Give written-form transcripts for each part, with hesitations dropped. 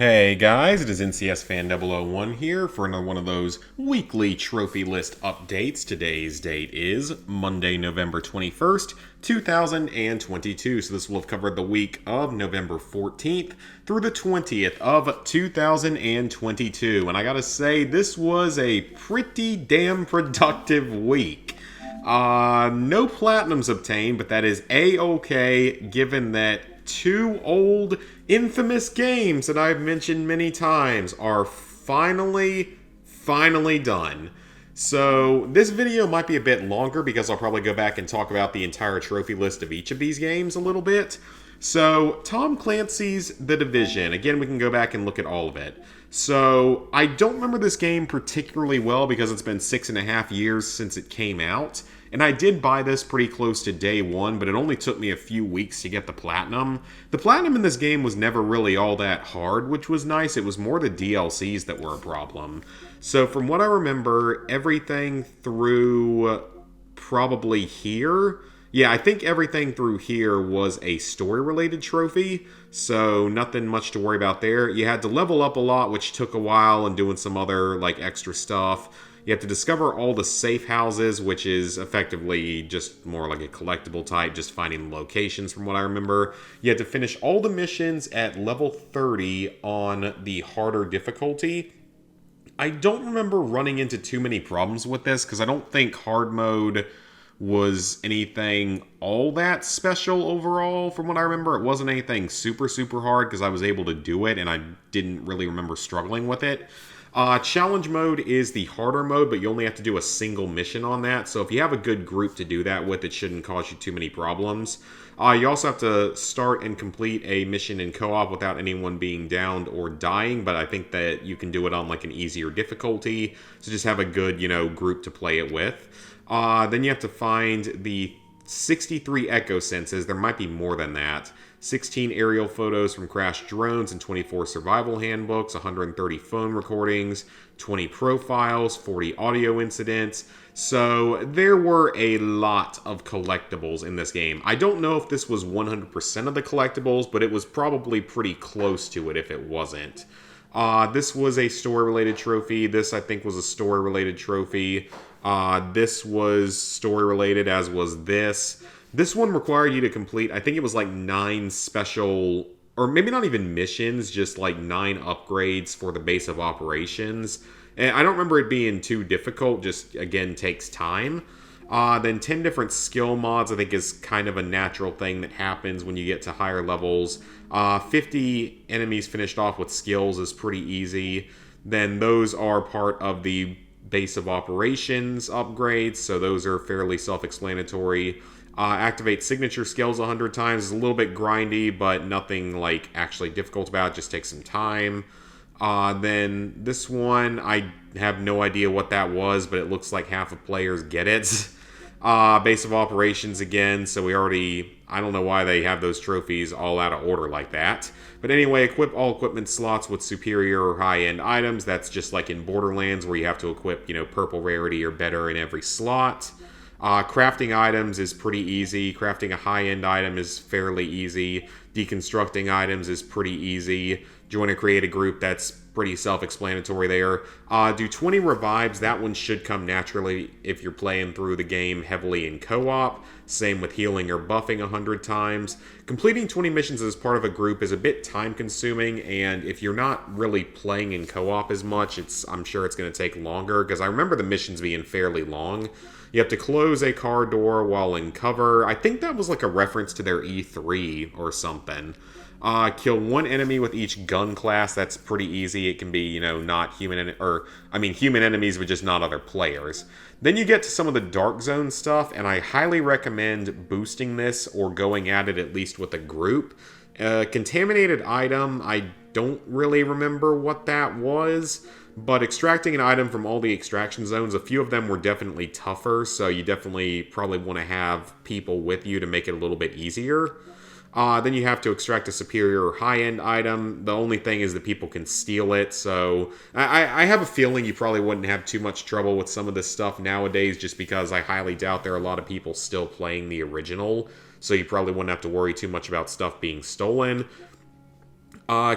Hey guys, it is NCS Fan 001 here for another one of those weekly trophy list updates. Today's date is Monday, November 21st, 2022. So this will have covered the week of November 14th through the 20th of 2022. And I gotta say, this was a pretty damn productive week. No platinums obtained, but that is a-okay given that two old infamous games that I've mentioned many times are finally done. So this video might be a bit longer because I'll probably go back and talk about the entire trophy list of each of these games a little bit. So Tom Clancy's The Division. Again, we can go back and look at all of it. So I don't remember this game particularly well because it's been 6.5 years since it came out. And I did buy this pretty close to day one, but it only took me a few weeks to get the platinum. The platinum in this game was never really all that hard, which was nice. It was more the DLCs that were a problem. So from what I remember, everything through probably here... Yeah, I think everything through here was a story-related trophy, so nothing much to worry about there. You had to level up a lot, which took a while, and doing some other, extra stuff. You have to discover all the safe houses, which is effectively just more like a collectible type, just finding locations from what I remember. You had to finish all the missions at level 30 on the harder difficulty. I don't remember running into too many problems with this, because I don't think hard mode was anything all that special overall. From what I remember, it wasn't anything super hard because I was able to do it and I didn't really remember struggling with it. Challenge mode is the harder mode, but you only have to do a single mission on that. So if you have a good group to do that with, it shouldn't cause you too many problems. You also have to start and complete a mission in co-op without anyone being downed or dying, but I think that you can do it on an easier difficulty. So just have a good, group to play it with. Then you have to find the 63 echo senses. There might be more than that. 16 aerial photos from crashed drones and 24 survival handbooks, 130 phone recordings, 20 profiles, 40 audio incidents. So there were a lot of collectibles in this game. I don't know if this was 100% of the collectibles, but it was probably pretty close to it if it wasn't. This was a story-related trophy. This, I think, was a story-related trophy. This was story-related, as was this. This one required you to complete, I think it was 9 special, or maybe not even missions, just 9 upgrades for the base of operations. And I don't remember it being too difficult, just, again, takes time. Then 10 different skill mods, I think, is kind of a natural thing that happens when you get to higher levels. 50 enemies finished off with skills is pretty easy. Then those are part of the base of operations upgrades, so those are fairly self-explanatory. Activate signature skills 100 times is a little bit grindy, but nothing actually difficult about it, just takes some time. Then this one, I have no idea what that was, but it looks like half of players get it. Base of operations again, so I don't know why they have those trophies all out of order like that. But anyway, equip all equipment slots with superior or high-end items. That's just like in Borderlands where you have to equip, purple rarity or better in every slot. Crafting items is pretty easy. Crafting a high-end item is fairly easy. Deconstructing items is pretty easy. Join or create a group, that's pretty self-explanatory there. Do 20 revives. That one should come naturally if you're playing through the game heavily in co-op. Same with healing or buffing 100 times. Completing 20 missions as part of a group is a bit time-consuming, and if you're not really playing in co-op as much, I'm sure it's going to take longer, because I remember the missions being fairly long. You have to close a car door while in cover. I think that was a reference to their E3 or something. Kill one enemy with each gun class. That's pretty easy. It can be, not human, human enemies, but just not other players. Then you get to some of the Dark Zone stuff, and I highly recommend boosting this or going at it at least with a group. Contaminated item, I don't really remember what that was, but extracting an item from all the extraction zones, a few of them were definitely tougher, so you definitely probably want to have people with you to make it a little bit easier. Then you have to extract a superior or high-end item. The only thing is that people can steal it, so I have a feeling you probably wouldn't have too much trouble with some of this stuff nowadays, just because I highly doubt there are a lot of people still playing the original, so you probably wouldn't have to worry too much about stuff being stolen.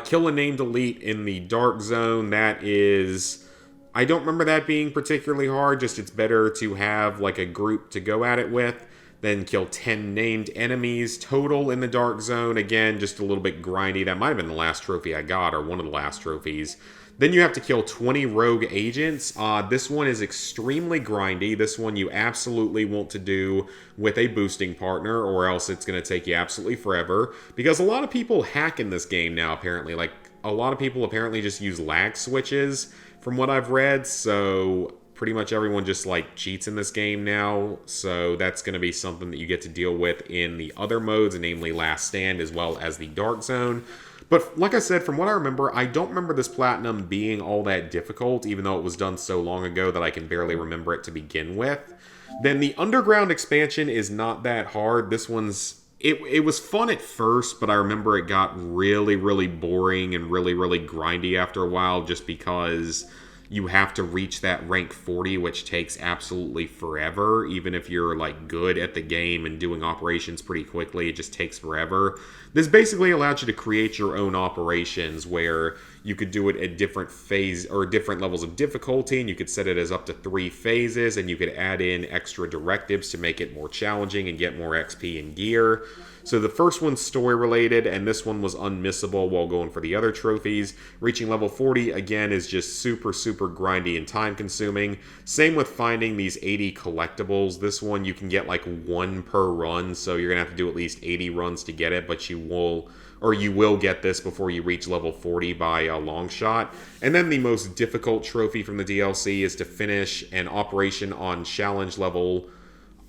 Kill a named elite in the Dark Zone. That is... I don't remember that being particularly hard, just it's better to have like a group to go at it with. Then kill 10 named enemies total in the Dark Zone. Again, just a little bit grindy. That might have been the last trophy I got, or one of the last trophies. Then you have to kill 20 rogue agents. This one is extremely grindy. This one you absolutely want to do with a boosting partner, or else it's going to take you absolutely forever. Because a lot of people hack in this game now, apparently. Like, a lot of people apparently just use lag switches, from what I've read. So pretty much everyone just like cheats in this game now, so that's going to be something that you get to deal with in the other modes, namely Last Stand as well as the Dark Zone. But like I said, from what I remember, I don't remember this platinum being all that difficult, even though it was done so long ago that I can barely remember it to begin with. Then the Underground expansion is not that hard. This one's it was fun at first, but I remember it got really, really boring and really, really grindy after a while, just because you have to reach that rank 40, which takes absolutely forever. Even if you're like good at the game and doing operations pretty quickly, it just takes forever. This basically allows you to create your own operations where you could do it at different phase or different levels of difficulty, and you could set it as up to 3 phases, and you could add in extra directives to make it more challenging and get more XP and gear. So the first one's story related, and this one was unmissable while going for the other trophies. Reaching level 40, again, is just super, super grindy and time consuming. Same with finding these 80 collectibles. This one you can get like 1 per run, so you're going to have to do at least 80 runs to get it, but you will get this before you reach level 40 by a long shot. And then the most difficult trophy from the DLC is to finish an operation on challenge level,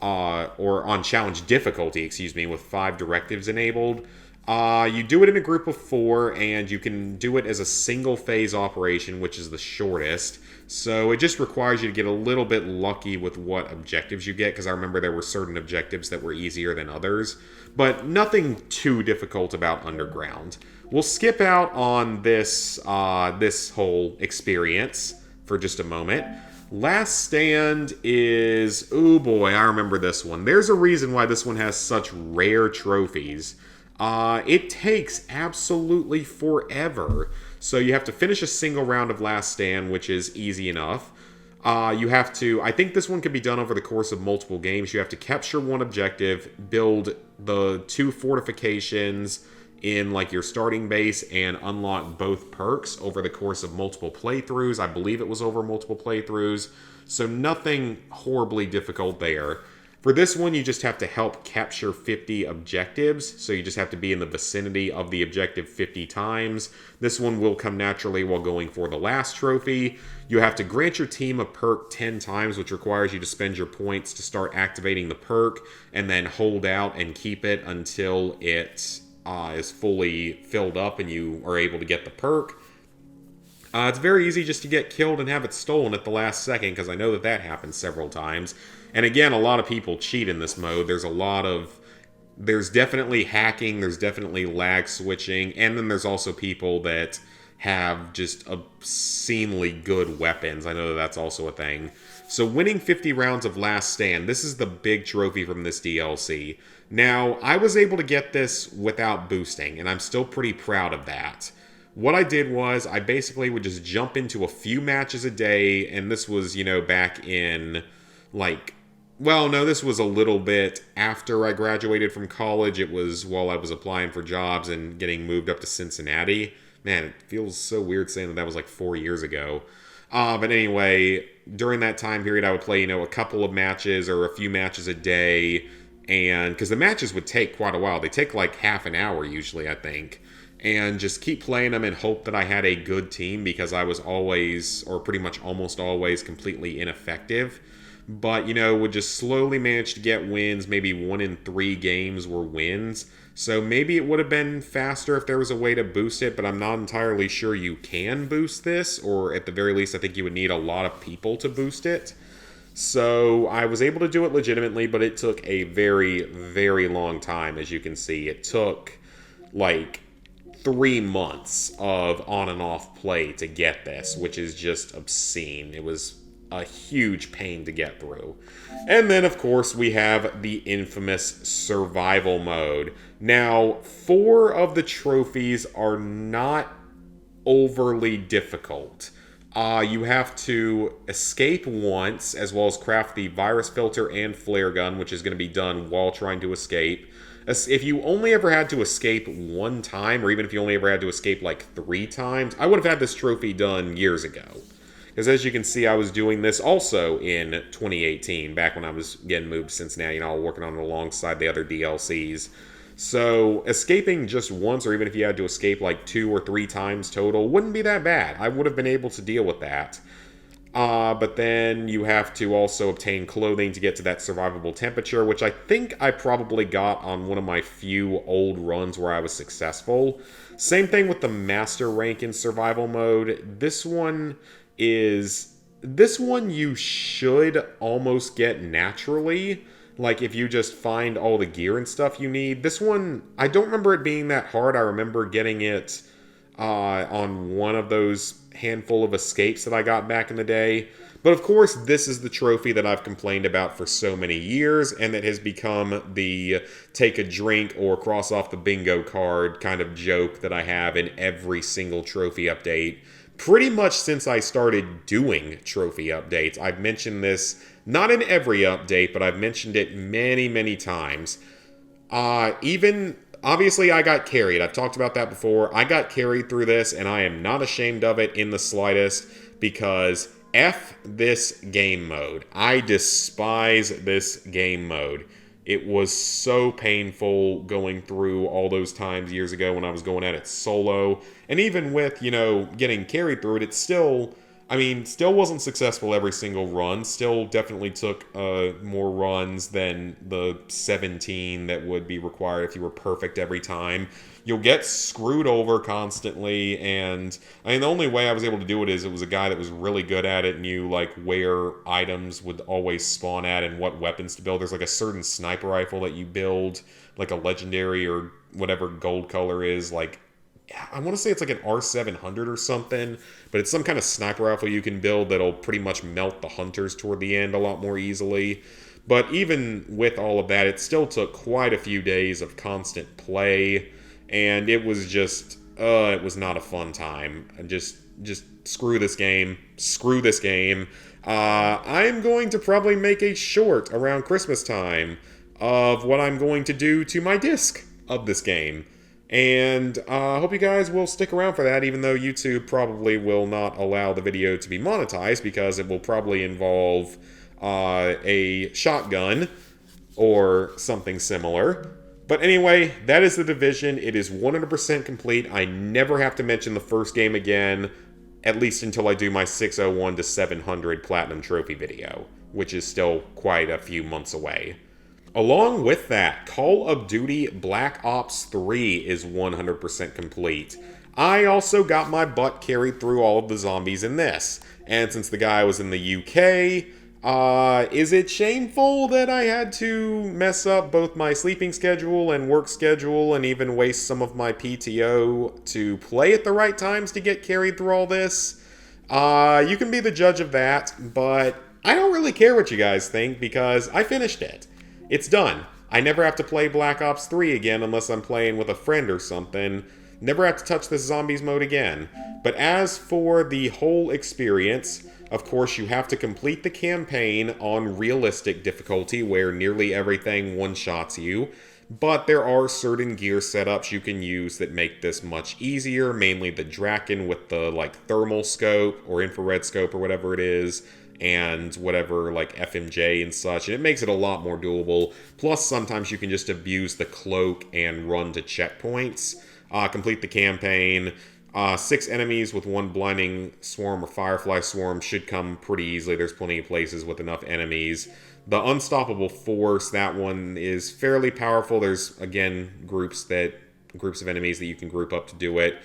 or on challenge difficulty, with 5 directives enabled. You do it in a group of 4, and you can do it as a single phase operation, which is the shortest. So it just requires you to get a little bit lucky with what objectives you get, because I remember there were certain objectives that were easier than others. But nothing too difficult about Underground. We'll skip out on this whole experience for just a moment. Last Stand is... oh boy, I remember this one. There's a reason why this one has such rare trophies. It takes absolutely forever. So you have to finish a single round of Last Stand, which is easy enough. You have to... I think this one can be done over the course of multiple games. You have to capture 1 objective, build the 2 fortifications in like your starting base, and unlock both perks over the course of multiple playthroughs. I believe it was over multiple playthroughs, so nothing horribly difficult there. For this one, you just have to help capture 50 objectives, so you just have to be in the vicinity of the objective 50 times. This one will come naturally while going for the last trophy. You have to grant your team a perk 10 times, which requires you to spend your points to start activating the perk, and then hold out and keep it until it is fully filled up and you are able to get the perk. It's very easy just to get killed and have it stolen at the last second, because I know that happens several times. And again, a lot of people cheat in this mode. There's definitely hacking, there's definitely lag switching, and then there's also people that have just obscenely good weapons. I know that's also a thing. So winning 50 rounds of Last Stand, this is the big trophy from this DLC. Now, I was able to get this without boosting, and I'm still pretty proud of that. What I did was, I basically would just jump into a few matches a day, and this was, back in, this was a little bit after I graduated from college. It was while I was applying for jobs and getting moved up to Cincinnati. Man, it feels so weird saying that was like 4 years ago. But anyway, during that time period, I would play, a couple of matches or a few matches a day. And because the matches would take quite a while. They take like half an hour usually, I think. And just keep playing them and hope that I had a good team, because I was always, or pretty much almost always, completely ineffective. But, would just slowly manage to get wins. Maybe 1 in 3 games were wins. So maybe it would have been faster if there was a way to boost it, but I'm not entirely sure you can boost this, or at the very least, I think you would need a lot of people to boost it. So I was able to do it legitimately, but it took a very, very long time, as you can see. It took like 3 months of on and off play to get this, which is just obscene. It was a huge pain to get through. And then, of course, we have the infamous survival mode. Now, 4 of the trophies are not overly difficult. You have to escape once, as well as craft the virus filter and flare gun, which is going to be done while trying to escape. If you only ever had to escape 1 time, or even if you only ever had to escape like 3 times, I would have had this trophy done years ago. Because as you can see, I was doing this also in 2018, back when I was getting moved to Cincinnati, working on it alongside the other DLCs. So escaping just once, or even if you had to escape like 2 or 3 times total, wouldn't be that bad. I would have been able to deal with that. But then you have to also obtain clothing to get to that survivable temperature, which I think I probably got on one of my few old runs where I was successful. Same thing with the master rank in survival mode. This one you should almost get naturally. Like, if you just find all the gear and stuff you need. This one, I don't remember it being that hard. I remember getting it on one of those handful of escapes that I got back in the day. But of course, this is the trophy that I've complained about for so many years, and that has become the take a drink or cross off the bingo card kind of joke that I have in every single trophy update. Pretty much since I started doing trophy updates. I've mentioned this, not in every update, but I've mentioned it many, many times. Obviously, I got carried. I've talked about that before. I got carried through this, and I am not ashamed of it in the slightest, because F this game mode. I despise this game mode. It was so painful going through all those times years ago when I was going at it solo. And even with, getting carried through it, it still wasn't successful every single run. Still definitely took more runs than the 17 that would be required if you were perfect every time. You'll get screwed over constantly, and the only way I was able to do it is it was a guy that was really good at it, knew where items would always spawn at and what weapons to build. There's a certain sniper rifle that you build, like a legendary or whatever gold color is, I want to say it's an R700 or something, but it's some kind of sniper rifle you can build that'll pretty much melt the hunters toward the end a lot more easily. But even with all of that, it still took quite a few days of constant play, and it was just, it was not a fun time. Just screw this game. Screw this game. I'm going to probably make a short around Christmas time of what I'm going to do to my disc of this game. And I hope you guys will stick around for that, even though YouTube probably will not allow the video to be monetized, because it will probably involve a shotgun or something similar. But anyway, that is The Division. It is 100% complete. I never have to mention the first game again, at least until I do my 601 to 700 Platinum Trophy video, which is still quite a few months away. Along with that, Call of Duty Black Ops 3 is 100% complete. I also got my butt carried through all of the zombies in this. And since the guy was in the UK, is it shameful that I had to mess up both my sleeping schedule and work schedule and even waste some of my PTO to play at the right times to get carried through all this? You can be the judge of that, but I don't really care what you guys think, because I finished it. It's done. I never have to play Black Ops 3 again unless I'm playing with a friend or something. Never have to touch this zombies mode again. But as for the whole experience, of course you have to complete the campaign on realistic difficulty, where nearly everything one-shots you. But there are certain gear setups you can use that make this much easier, mainly the Draken with the thermal scope or infrared scope or whatever it is, and whatever FMJ and such, and it makes it a lot more doable. Plus, sometimes you can just abuse the cloak and run to checkpoints. Complete the campaign. 6 enemies with 1 blinding swarm or firefly swarm should come pretty easily. There's plenty of places with enough enemies. The Unstoppable Force, that one is fairly powerful. There's, again, groups of enemies that you can group up to do it.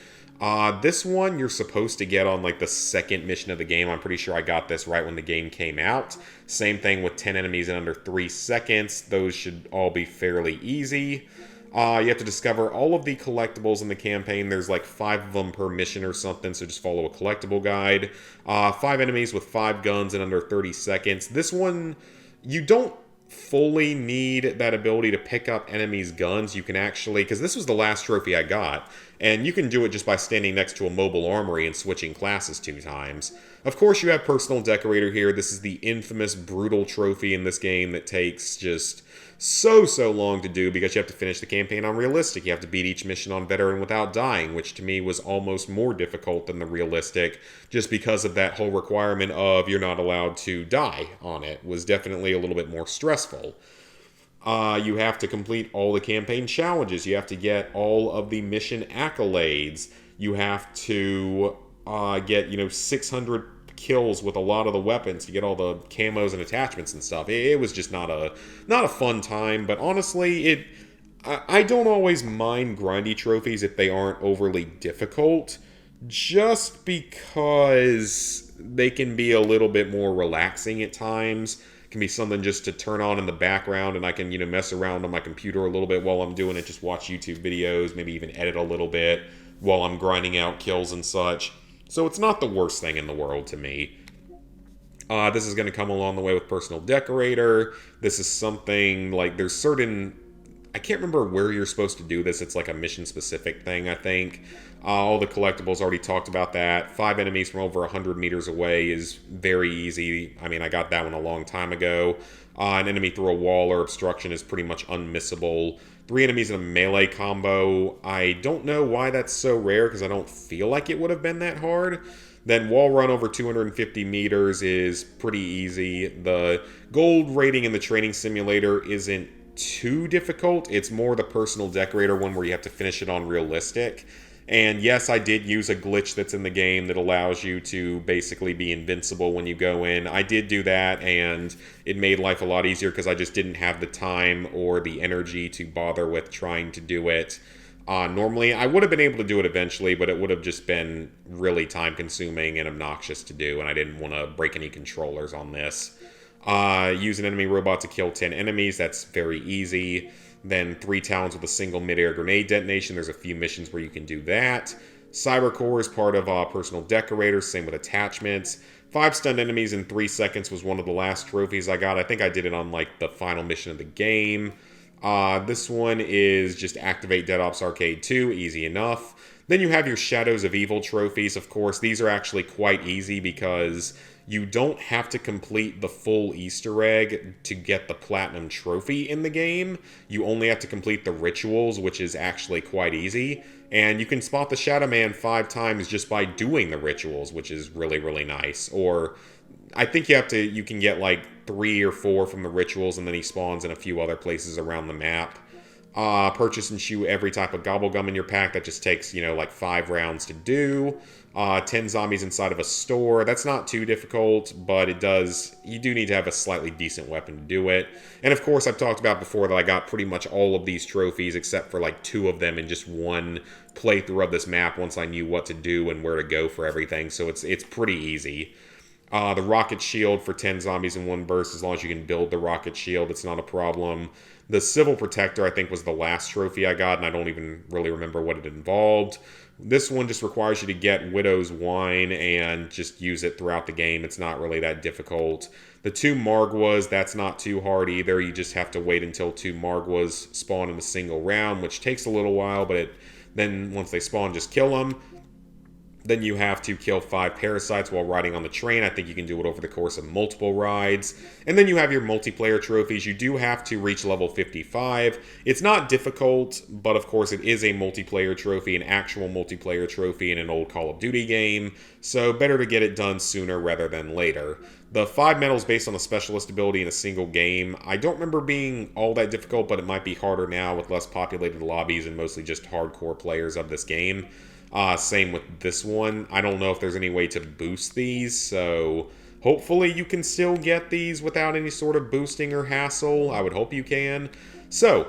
This one you're supposed to get on the second mission of the game. I'm pretty sure I got this right when the game came out. Same thing with 10 enemies in under 3 seconds. Those should all be fairly easy. You have to discover all of the collectibles in the campaign. There's like 5 of them per mission or something, so just follow a collectible guide. 5 enemies with 5 guns in under 30 seconds. This one, you don't fully need that ability to pick up enemies' guns. You can actually, because this was the last trophy I got, and you can do it just by standing next to a mobile armory and switching classes 2 times. Of course, you have Personal Decorator here. This is the infamous brutal trophy in this game that takes just so long to do because you have to finish the campaign on realistic. You have to beat each mission on veteran without dying, which to me was almost more difficult than the realistic, just because of that whole requirement of you're not allowed to die on it was definitely a little bit more stressful. You have to complete all the campaign challenges. You have to get all of the mission accolades. You have to get 600 kills with a lot of the weapons to get all the camos and attachments and stuff. It was just not a fun time, but honestly, I don't always mind grindy trophies if they aren't overly difficult, just because they can be a little bit more relaxing at times. It can be something just to turn on in the background, and I can mess around on my computer a little bit while I'm doing it, just watch YouTube videos, maybe even edit a little bit while I'm grinding out kills and such. So it's not the worst thing in the world to me. This is going to come along the way with Personal Decorator. This is something like there's certain... I can't remember where you're supposed to do this. It's like a mission-specific thing, I think. All the collectibles, already talked about that. 5 enemies from over 100 meters away is very easy. I mean, I got that one a long time ago. An enemy through a wall or obstruction is pretty much unmissable. 3 enemies in a melee combo. I don't know why that's so rare, because I don't feel like it would have been that hard. Then wall run over 250 meters is pretty easy. The gold rating in the training simulator isn't too difficult. It's more the Personal Decorator one where you have to finish it on realistic. And yes, I did use a glitch that's in the game that allows you to basically be invincible when you go in. I did do that, and it made life a lot easier because I just didn't have the time or the energy to bother with trying to do it. Normally, I would have been able to do it eventually, but it would have just been really time-consuming and obnoxious to do, and I didn't want to break any controllers on this. Use an enemy robot to kill 10 enemies. That's very easy. Then 3 talons with a single mid-air grenade detonation. There's a few missions where you can do that. Cybercore is part of Personal Decorator, same with attachments. 5 stunned enemies in 3 seconds was one of the last trophies I got. I think I did it on like the final mission of the game. This one is just activate Dead Ops Arcade 2, easy enough. Then you have your Shadows of Evil trophies. Of course, these are actually quite easy because you don't have to complete the full Easter egg to get the Platinum Trophy in the game. You only have to complete the rituals, which is actually quite easy. And you can spot the Shadow Man 5 times just by doing the rituals, which is really nice. Or I think you can get like 3 or 4 from the rituals, and then he spawns in a few other places around the map. Purchase and shoot every type of gobblegum in your pack. That just takes, like 5 rounds to do. 10 zombies inside of a store. That's not too difficult, but you do need to have a slightly decent weapon to do it. And of course, I've talked about before that I got pretty much all of these trophies except for like 2 of them in just one playthrough of this map once I knew what to do and where to go for everything, so it's pretty easy. The rocket shield for 10 zombies in one burst, as long as you can build the rocket shield, it's not a problem. The Civil Protector, I think, was the last trophy I got, and I don't even really remember what it involved. This one just requires you to get Widow's Wine and just use it throughout the game. It's not really that difficult. The 2 Margwas, that's not too hard either. You just have to wait until 2 Margwas spawn in a single round, which takes a little while, but then once they spawn, just kill them. Then you have to kill 5 parasites while riding on the train. I think you can do it over the course of multiple rides. And then you have your multiplayer trophies. You do have to reach level 55. It's not difficult, but of course it is a multiplayer trophy, an actual multiplayer trophy in an old Call of Duty game. So better to get it done sooner rather than later. The 5 medals based on a specialist ability in a single game, I don't remember being all that difficult, but it might be harder now with less populated lobbies and mostly just hardcore players of this game. Same with this one. I don't know if there's any way to boost these, so hopefully you can still get these without any sort of boosting or hassle. I would hope you can. So,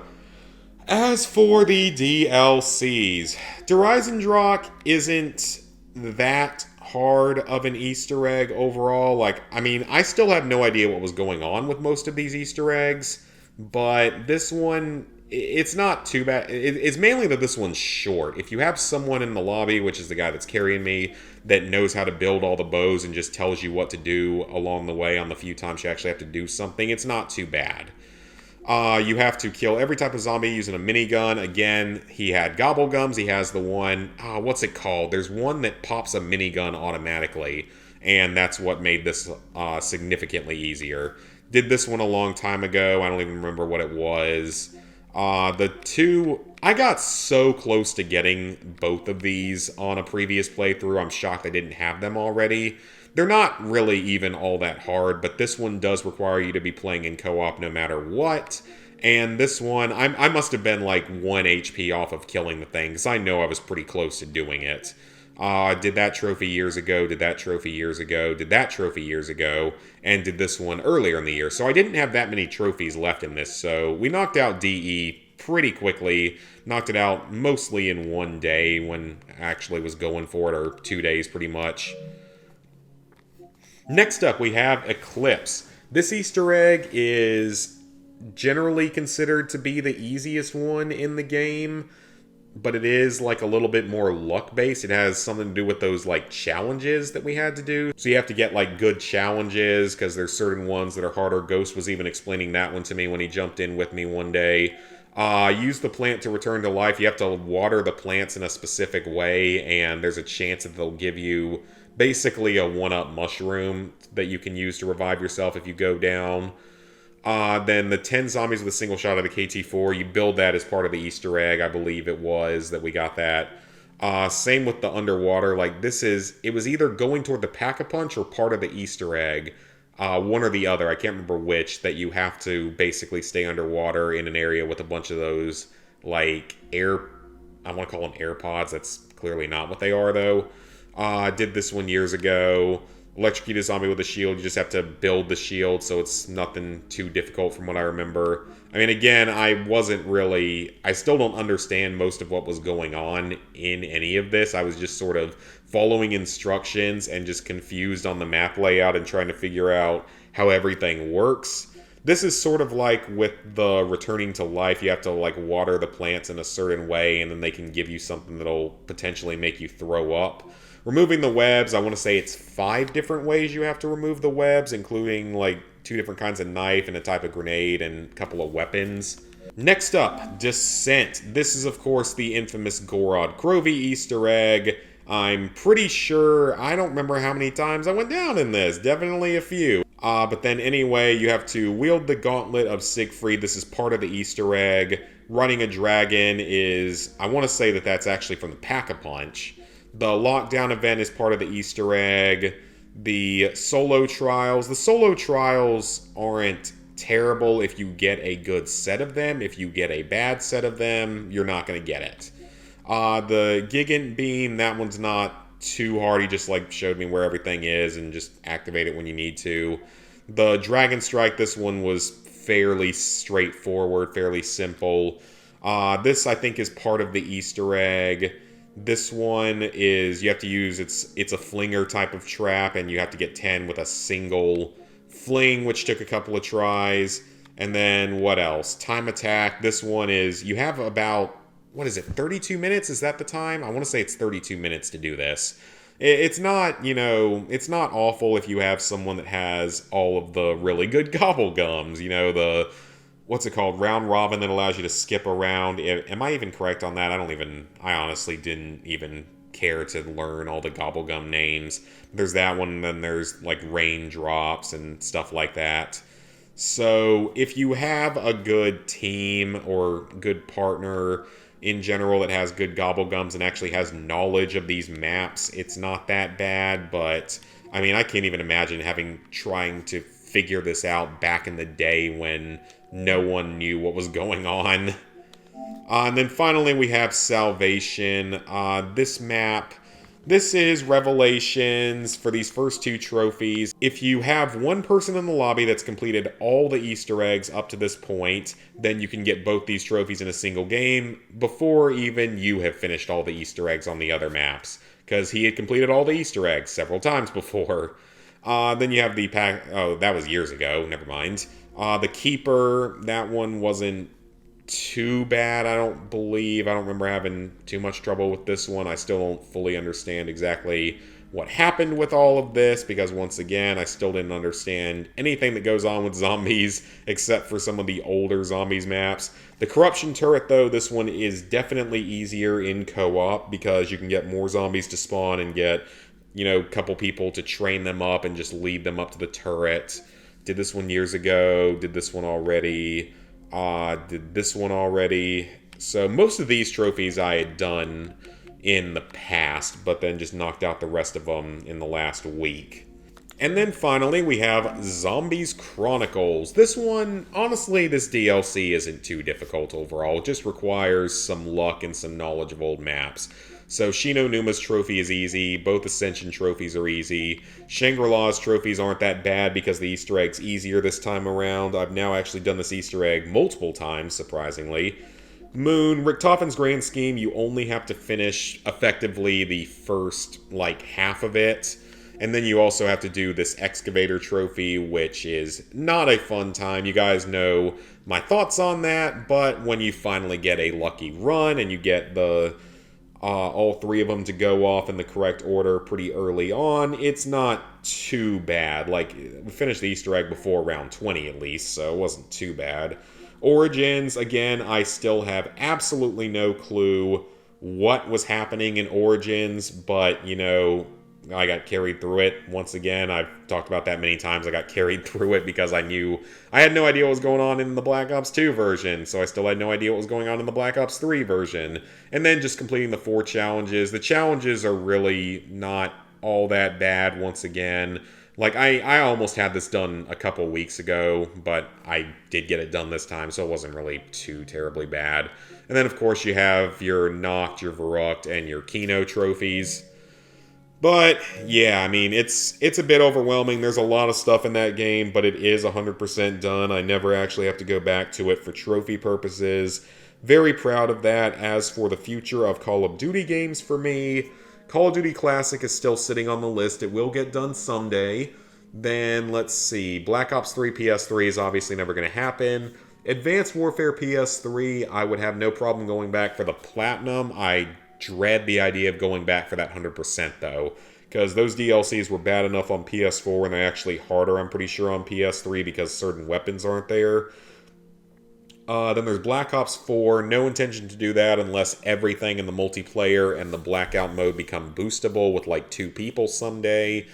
as for the DLCs, Der Eisendrache isn't that hard of an Easter egg overall. I still have no idea what was going on with most of these Easter eggs, but this one It's not too bad. It's mainly that this one's short. If you have someone in the lobby, which is the guy that's carrying me, that knows how to build all the bows and just tells you what to do along the way on the few times you actually have to do something, it's not too bad. You have to kill every type of zombie using a minigun. Again, he had gobblegums. He has the one, what's it called? There's one that pops a minigun automatically, and that's what made this significantly easier. Did this one a long time ago. I don't even remember what it was. The two, I got so close to getting both of these on a previous playthrough. I'm shocked I didn't have them already. They're not really even all that hard, but this one does require you to be playing in co-op no matter what. And this one, I must have been like 1 HP off of killing the thing, because I know I was pretty close to doing it. Did that trophy years ago, did that trophy years ago, did that trophy years ago, and did this one earlier in the year. So I didn't have that many trophies left in this, so we knocked out DE pretty quickly. Knocked it out mostly in 1 day when I actually was going for it, or 2 days pretty much. Next up, we have Eclipse. This Easter egg is generally considered to be the easiest one in the game, but it is like a little bit more luck-based. It has something to do with those like challenges that we had to do. So you have to get like good challenges, because there's certain ones that are harder. Ghost was even explaining that one to me when he jumped in with me one day. Use the plant to return to life. You have to water the plants in a specific way, and there's a chance that they'll give you basically a 1-up mushroom that you can use to revive yourself if you go down. Then the 10 zombies with a single shot of the KT-4, you build that as part of the Easter egg, I believe it was, that we got that. Same with the underwater, like it was either going toward the Pack-a-Punch or part of the Easter egg. One or the other, I can't remember which, that you have to basically stay underwater in an area with a bunch of those, like, I want to call them AirPods, that's clearly not what they are, though. Did this one years ago. Electrocute a zombie with a shield. You just have to build the shield, so it's nothing too difficult from what I remember. I mean, again, I still don't understand most of what was going on in any of this. I was just sort of following instructions and just confused on the map layout and trying to figure out how everything works. This is sort of like with the returning to life. You have to like water the plants in a certain way, and then they can give you something that'll potentially make you throw up. Removing the webs, I want to say it's 5 different ways you have to remove the webs, including like 2 different kinds of knife and a type of grenade and a couple of weapons. Next up, Descent. This is, of course, the infamous Gorod Krovi Easter egg. I'm pretty sure, I don't remember how many times I went down in this. Definitely a few. But then anyway, you have to wield the Gauntlet of Siegfried. This is part of the Easter egg. Running a dragon is, I want to say that that's actually from the Pack-a-Punch. The lockdown event is part of the Easter egg. The solo trials aren't terrible if you get a good set of them. If you get a bad set of them, you're not going to get it. The Gigant Beam, that one's not too hard. He just like showed me where everything is and just activate it when you need to. The Dragon Strike, this one was fairly straightforward, fairly simple. This, I think, is part of the Easter egg. This one is, you have to use, it's a flinger type of trap, and you have to get 10 with a single fling, which took a couple of tries. And then, what else? Time Attack. This one is, you have about, 32 minutes? Is that the time? I want to say it's 32 minutes to do this. It's not, it's not awful if you have someone that has all of the really good gobble gums, the... What's it called? Round Robin that allows you to skip around. Am I even correct on that? I honestly didn't even care to learn all the Gobblegum names. There's that one, and then there's like raindrops and stuff like that. So if you have a good team or good partner in general that has good Gobblegums and actually has knowledge of these maps, it's not that bad. But I mean, I can't even imagine trying to figure this out back in the day when no one knew what was going on. And then finally we have Salvation. This map, this is Revelations for these first 2 trophies. If you have one person in the lobby that's completed all the Easter eggs up to this point, then you can get both these trophies in a single game before even you have finished all the Easter eggs on the other maps, because he had completed all the Easter eggs several times before. Then you have the pack. Oh, that was years ago. Never mind. The Keeper, that one wasn't too bad, I don't believe. I don't remember having too much trouble with this one. I still don't fully understand exactly what happened with all of this, because once again, I still didn't understand anything that goes on with zombies except for some of the older zombies maps. The corruption turret, though, this one is definitely easier in co-op because you can get more zombies to spawn and get, you know, a couple people to train them up and just lead them up to the turret. Did this one years ago, did this one already, did this one already. So most of these trophies I had done in the past, but then just knocked out the rest of them in the last week. And then finally, we have Zombies Chronicles. This one, honestly, this DLC isn't too difficult overall. It just requires some luck and some knowledge of old maps. So Shi No Numa's trophy is easy, both Ascension trophies are easy. Shangri-La's trophies aren't that bad because the Easter egg's easier this time around. I've now actually done this Easter egg multiple times, surprisingly. Moon, Richtofen's Grand Scheme, you only have to finish effectively the first, like, half of it. And then you also have to do this Excavator trophy, which is not a fun time. You guys know my thoughts on that, but when you finally get a lucky run and you get the all three of them to go off in the correct order pretty early on, it's not too bad. Like, we finished the Easter egg before round 20 at least, so it wasn't too bad. Origins, again, I still have absolutely no clue what was happening in Origins, but, you know, I got carried through it. Once again, I've talked about that many times. I got carried through it because I had no idea what was going on in the Black Ops 2 version, so I still had no idea what was going on in the Black Ops 3 version. And then just completing the 4 challenges. The challenges are really not all that bad once again. Like, I almost had this done a couple weeks ago, but I did get it done this time, so it wasn't really too terribly bad. And then, of course, you have your Nacht, your Verrückt, and your Kino trophies. But, yeah, I mean, it's a bit overwhelming. There's a lot of stuff in that game, but it is 100% done. I never actually have to go back to it for trophy purposes. Very proud of that. As for the future of Call of Duty games for me, Call of Duty Classic is still sitting on the list. It will get done someday. Then, let's see, Black Ops 3 PS3 is obviously never going to happen. Advanced Warfare PS3, I would have no problem going back for the Platinum. I dread the idea of going back for that 100% though, because those DLCs were bad enough on PS4 and they're actually harder, I'm pretty sure, on PS3 because certain weapons aren't there. Then there's Black Ops 4. No intention to do that unless everything in the multiplayer and the Blackout mode become boostable with like 2 people someday.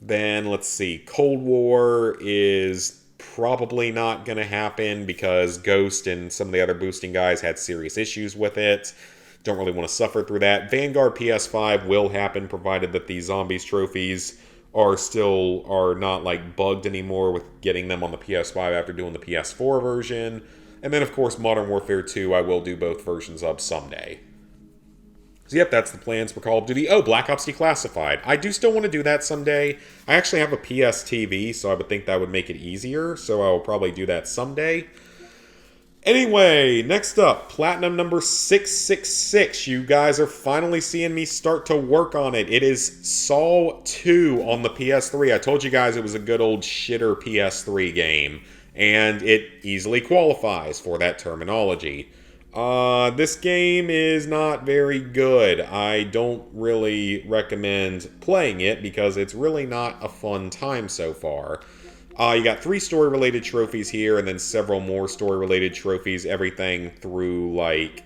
Then, let's see, Cold War is probably not going to happen because Ghost and some of the other boosting guys had serious issues with it. Don't really want to suffer through that. Vanguard PS5 will happen, provided that the Zombies trophies are not like bugged anymore with getting them on the PS5 after doing the PS4 version. And then, of course, Modern Warfare 2, I will do both versions of someday. So, yep, that's the plans for Call of Duty. Oh, Black Ops Declassified. I do still want to do that someday. I actually have a PS TV, so I would think that would make it easier. So I will probably do that someday. Anyway, next up, Platinum number 666. You guys are finally seeing me start to work on it. It is Saw 2 on the PS3. I told you guys it was a good old shitter PS3 game, and it easily qualifies for that terminology. This game is not very good. I don't really recommend playing it because it's really not a fun time so far. You got 3 story-related trophies here, and then several more story-related trophies. Everything through, like,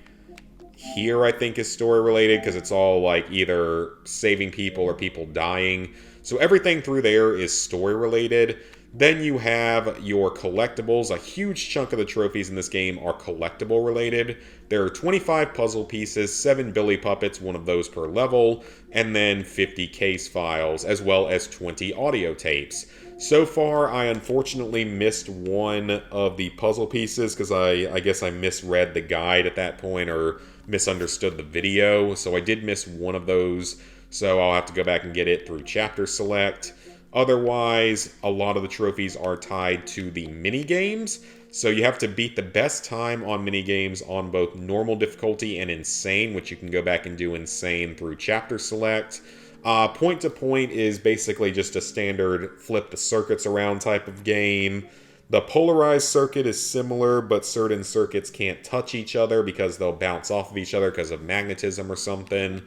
here, I think, is story-related, because it's all, like, either saving people or people dying. So everything through there is story-related. Then you have your collectibles. A huge chunk of the trophies in this game are collectible-related. There are 25 puzzle pieces, 7 Billy Puppets, one of those per level, and then 50 case files, as well as 20 audio tapes. So far, I unfortunately missed one of the puzzle pieces because I guess I misread the guide at that point or misunderstood the video. So I did miss one of those, so I'll have to go back and get it through Chapter Select. Otherwise, a lot of the trophies are tied to the mini-games. So you have to beat the best time on mini-games on both normal difficulty and insane, which you can go back and do insane through Chapter Select. Point to point is basically just a standard flip the circuits around type of game. The polarized circuit is similar, but certain circuits can't touch each other because they'll bounce off of each other because of magnetism or something.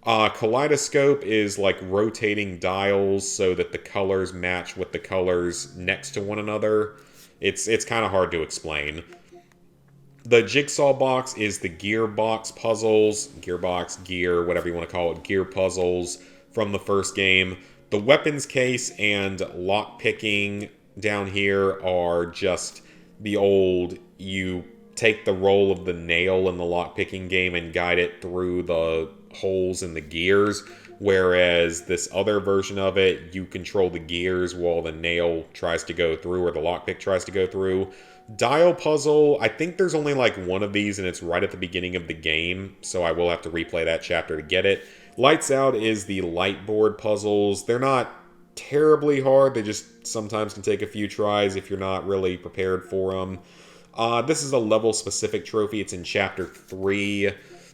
Kaleidoscope is like rotating dials so that the colors match with the colors next to one another. It's kind of hard to explain. The jigsaw box is the gearbox puzzles, gearbox, gear, whatever you want to call it, gear puzzles from the first game. The weapons case and lock picking down here are just the old, you take the roll of the nail in the lock picking game and guide it through the holes in the gears, whereas this other version of it, you control the gears while the nail tries to go through or the lockpick tries to go through. Dial puzzle, I think there's only like one of these and it's right at the beginning of the game, so I will have to replay that chapter to get it. Lights out is the light board puzzles. They're not terribly hard, they just sometimes can take a few tries if you're not really prepared for them. This is a level specific trophy, it's in chapter 3.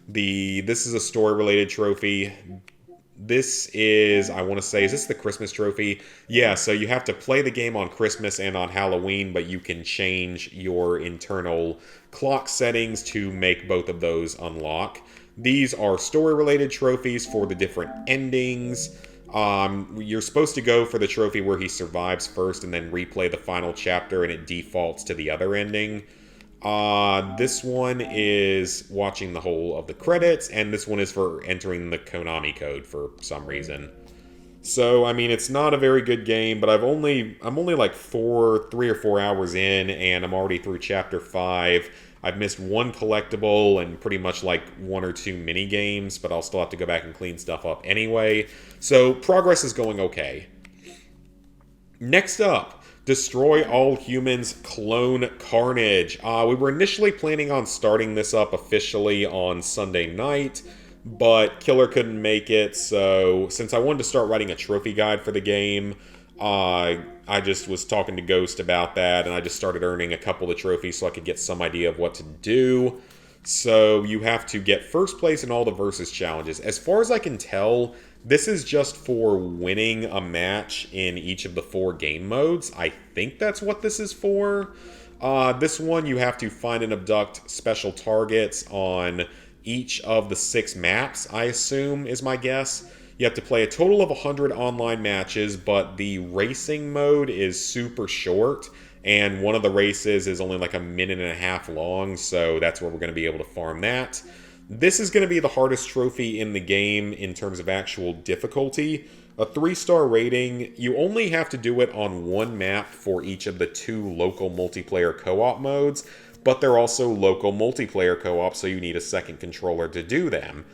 This is a story related trophy. This is, I want to say, is this the Christmas trophy? Yeah, so you have to play the game on Christmas and on Halloween, but you can change your internal clock settings to make both of those unlock. These are story-related trophies for the different endings. You're supposed to go for the trophy where he survives first and then replay the final chapter and it defaults to the other ending. This one is watching the whole of the credits, and this one is for entering the Konami code for some reason. So, I mean, it's not a very good game, but I'm only like 3 or 4 hours in, and I'm already through chapter 5. I've missed one collectible and pretty much like 1 or 2 mini games, but I'll still have to go back and clean stuff up anyway. So, progress is going okay. Next up, Destroy All Humans Clone Carnage. We were initially planning on starting this up officially on Sunday night, but Killer couldn't make it, so since I wanted to start writing a trophy guide for the game, I just was talking to Ghost about that, and I just started earning a couple of trophies so I could get some idea of what to do. So you have to get first place in all the versus challenges. As far as I can tell, this is just for winning a match in each of the 4 game modes. I think that's what this is for. This one, you have to find and abduct special targets on each of the 6 maps, I assume, is my guess. You have to play a total of 100 online matches, but the racing mode is super short, and one of the races is only like a minute and a half long, so that's where we're going to be able to farm that. This is going to be the hardest trophy in the game in terms of actual difficulty. A 3-star rating, you only have to do it on one map for each of the 2 local multiplayer co-op modes, but they're also local multiplayer co-op, so you need a second controller to do them.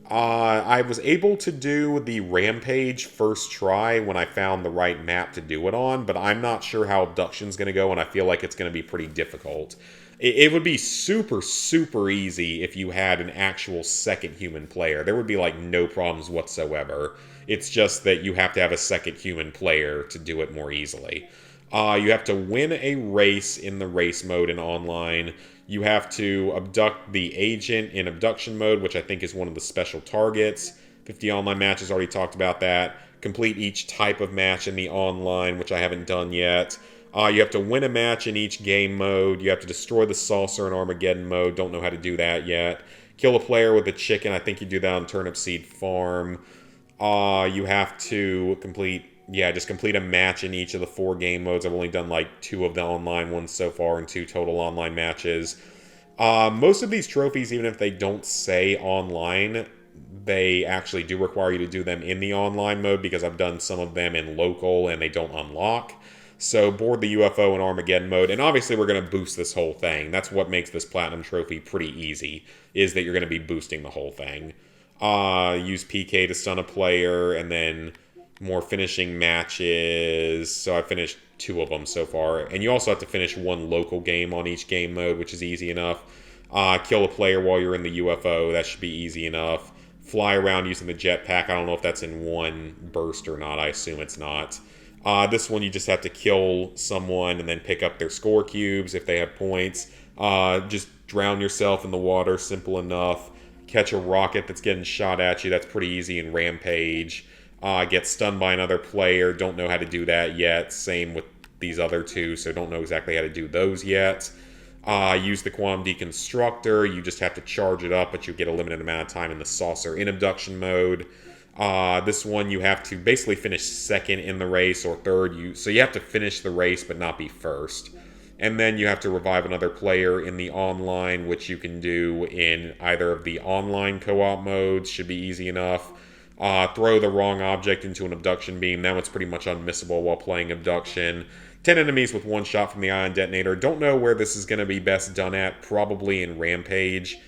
I was able to do the Rampage first try when I found the right map to do it on, but I'm not sure how Abduction's going to go, and I feel like it's going to be pretty difficult. It would be super, super easy if you had an actual second human player. There would be, like, no problems whatsoever. It's just that you have to have a second human player to do it more easily. You have to win a race in the race mode in online. You have to abduct the agent in abduction mode, which I think is one of the special targets. 50 online matches, already talked about that. Complete each type of match in the online, which I haven't done yet. You have to win a match in each game mode. You have to destroy the saucer in Armageddon mode. Don't know how to do that yet. Kill a player with a chicken. I think you do that on Turnip Seed Farm. You have to complete a match in each of the 4 game modes. I've only done like 2 of the online ones so far and 2 total online matches. Most of these trophies, even if they don't say online, they actually do require you to do them in the online mode because I've done some of them in local and they don't unlock. So board the UFO in Armageddon mode, and obviously we're going to boost this whole thing. That's what makes this Platinum Trophy pretty easy, is that you're going to be boosting the whole thing. Use PK to stun a player, and then more finishing matches. So I finished 2 of them so far. And you also have to finish 1 local game on each game mode, which is easy enough. Kill a player while you're in the UFO. That should be easy enough. Fly around using the jetpack. I don't know if that's in one burst or not. I assume it's not. This one you just have to kill someone and then pick up their score cubes if they have points. Just drown yourself in the water. Simple enough. Catch a rocket that's getting shot at you. That's pretty easy in Rampage. Get stunned by another player. Don't know how to do that yet. Same with these other two, so don't know exactly how to do those yet. Use the Quantum Deconstructor. You just have to charge it up, but you get a limited amount of time in the Saucer in abduction mode. This one you have to basically finish second in the race or third. So you have to finish the race but not be first. And then you have to revive another player in the online, which you can do in either of the online co-op modes. Should be easy enough. Throw the wrong object into an abduction beam. Now it's pretty much unmissable while playing abduction. 10 enemies with one shot from the ion detonator. Don't know where this is going to be best done at. Probably in Rampage.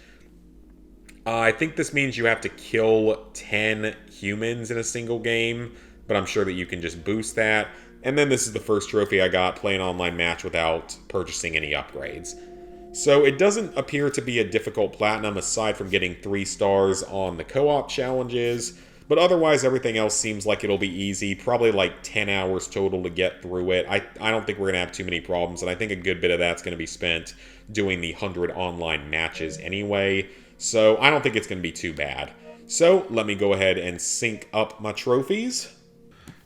I think this means you have to kill 10 humans in a single game, but I'm sure that you can just boost that. And then this is the first trophy I got, play an online match without purchasing any upgrades. So it doesn't appear to be a difficult platinum aside from getting 3 stars on the co-op challenges. But otherwise, everything else seems like it'll be easy. Probably like 10 hours total to get through it. I don't think we're going to have too many problems. And I think a good bit of that's going to be spent doing the 100 online matches anyway. So I don't think it's going to be too bad. So let me go ahead and sync up my trophies.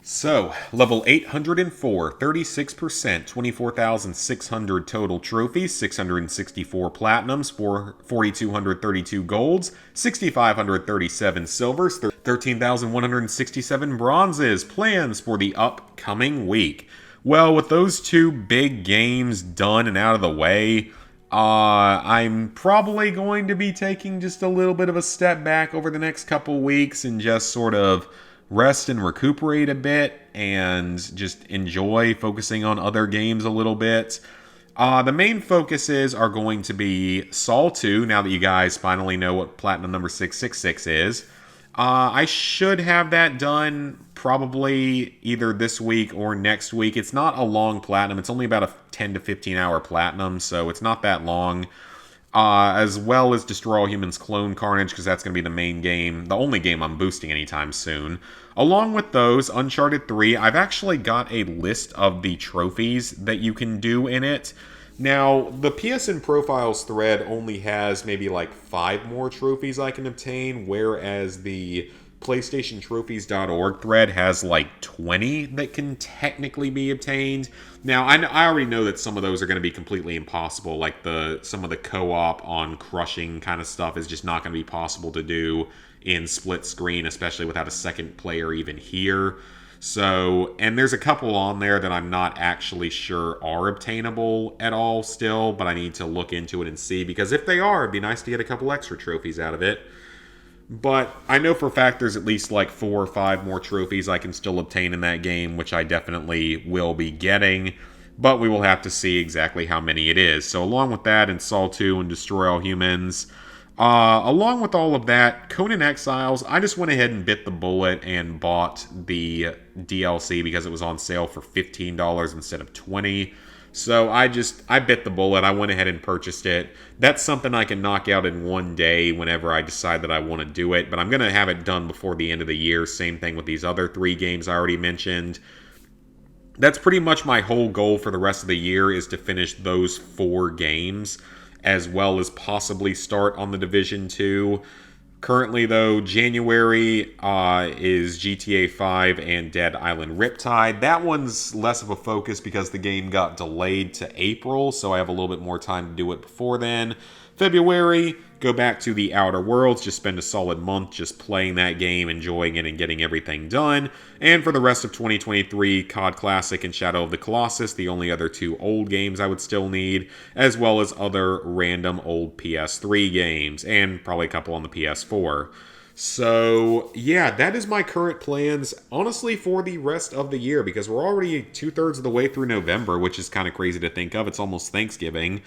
So, level 804, 36%, 24,600 total trophies, 664 platinums, 4,232 golds, 6,537 silvers, 13,167 bronzes. Plans for the upcoming week. Well, with those 2 big games done and out of the way, I'm probably going to be taking just a little bit of a step back over the next couple weeks and just sort of rest and recuperate a bit and just enjoy focusing on other games a little bit. The main focuses are going to be Saw 2, now that you guys finally know what Platinum number 666 is. I should have that done probably either this week or next week. It's not a long Platinum. It's only about a 10 to 15 hour Platinum, so it's not that long. As well as Destroy All Humans Clone Carnage, because that's going to be the main game, the only game I'm boosting anytime soon. Along with those, Uncharted 3, I've actually got a list of the trophies that you can do in it. Now, the PSN Profiles thread only has maybe like 5 more trophies I can obtain, whereas the PlayStationTrophies.org thread has like 20 that can technically be obtained. Now, I already know that some of those are going to be completely impossible, like some of the co-op on crushing kind of stuff is just not going to be possible to do in split screen, especially without a second player even here. So, and there's a couple on there that I'm not actually sure are obtainable at all still, but I need to look into it and see, because if they are, it'd be nice to get a couple extra trophies out of it. But I know for a fact there's at least like 4 or 5 more trophies I can still obtain in that game, which I definitely will be getting. But we will have to see exactly how many it is. So along with that, and Saw 2 and Destroy All Humans, along with all of that, Conan Exiles, I just went ahead and bit the bullet and bought the DLC because it was on sale for $15 instead of $20. So I bit the bullet. I went ahead and purchased it. That's something I can knock out in one day whenever I decide that I want to do it. But I'm going to have it done before the end of the year. Same thing with these other 3 games I already mentioned. That's pretty much my whole goal for the rest of the year, is to finish those 4 games, as well as possibly start on the Division 2. Currently, though, January is GTA 5 and Dead Island Riptide. That one's less of a focus because the game got delayed to April, so I have a little bit more time to do it before then. February, go back to the Outer Worlds, just spend a solid month just playing that game, enjoying it, and getting everything done. And for the rest of 2023, COD Classic and Shadow of the Colossus, the only other 2 old games I would still need, as well as other random old PS3 games, and probably a couple on the PS4. So, yeah, that is my current plans, honestly, for the rest of the year, because we're already 2/3 of the way through November, which is kind of crazy to think of. It's almost Thanksgiving.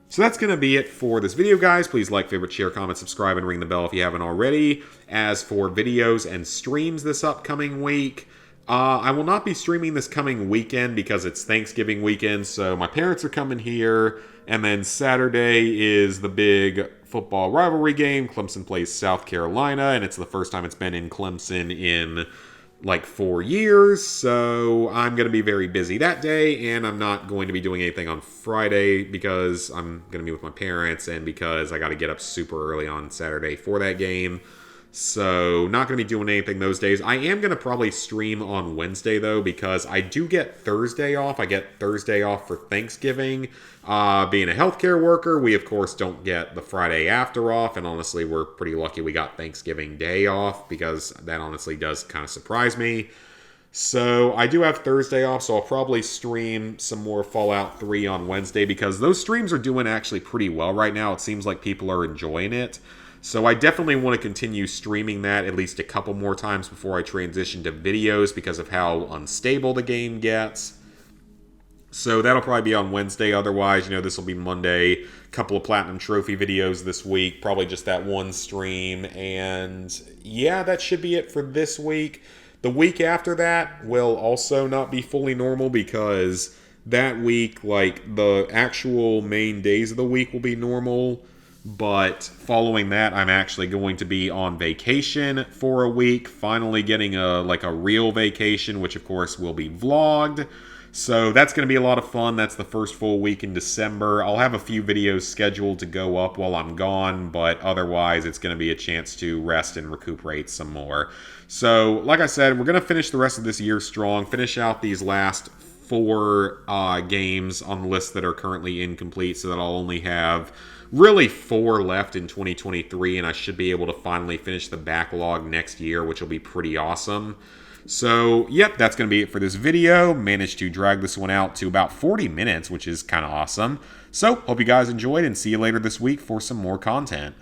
So that's going to be it for this video, guys. Please like, favorite, share, comment, subscribe, and ring the bell if you haven't already. As for videos and streams this upcoming week, I will not be streaming this coming weekend because it's Thanksgiving weekend, so my parents are coming here, and then Saturday is the big football rivalry game. Clemson plays South Carolina, and it's the first time it's been in Clemson in like 4 years, so I'm going to be very busy that day, and I'm not going to be doing anything on Friday because I'm going to be with my parents and because I got to get up super early on Saturday for that game. So, not going to be doing anything those days. I am going to probably stream on Wednesday, though, because I do get Thursday off. I get Thursday off for Thanksgiving. Being a healthcare worker, we, of course, don't get the Friday after off. And honestly, we're pretty lucky we got Thanksgiving Day off, because that honestly does kind of surprise me. So I do have Thursday off, so I'll probably stream some more Fallout 3 on Wednesday, because those streams are doing actually pretty well right now. It seems like people are enjoying it. So I definitely want to continue streaming that at least a couple more times before I transition to videos, because of how unstable the game gets. So that'll probably be on Wednesday. Otherwise, this will be Monday. Couple of Platinum Trophy videos this week. Probably just that one stream. And yeah, that should be it for this week. The week after that will also not be fully normal, because that week, like, the actual main days of the week will be normal. But following that, I'm actually going to be on vacation for a week. Finally getting a real vacation, which of course will be vlogged. So that's going to be a lot of fun. That's the first full week in December. I'll have a few videos scheduled to go up while I'm gone, but otherwise it's going to be a chance to rest and recuperate some more. So, like I said, we're going to finish the rest of this year strong, finish out these last 4 games on the list that are currently incomplete, so that I'll only have really 4 left in 2023, and I should be able to finally finish the backlog next year, which will be pretty awesome. So, yep, that's going to be it for this video. Managed to drag this one out to about 40 minutes, which is kind of awesome. So, hope you guys enjoyed, and see you later this week for some more content.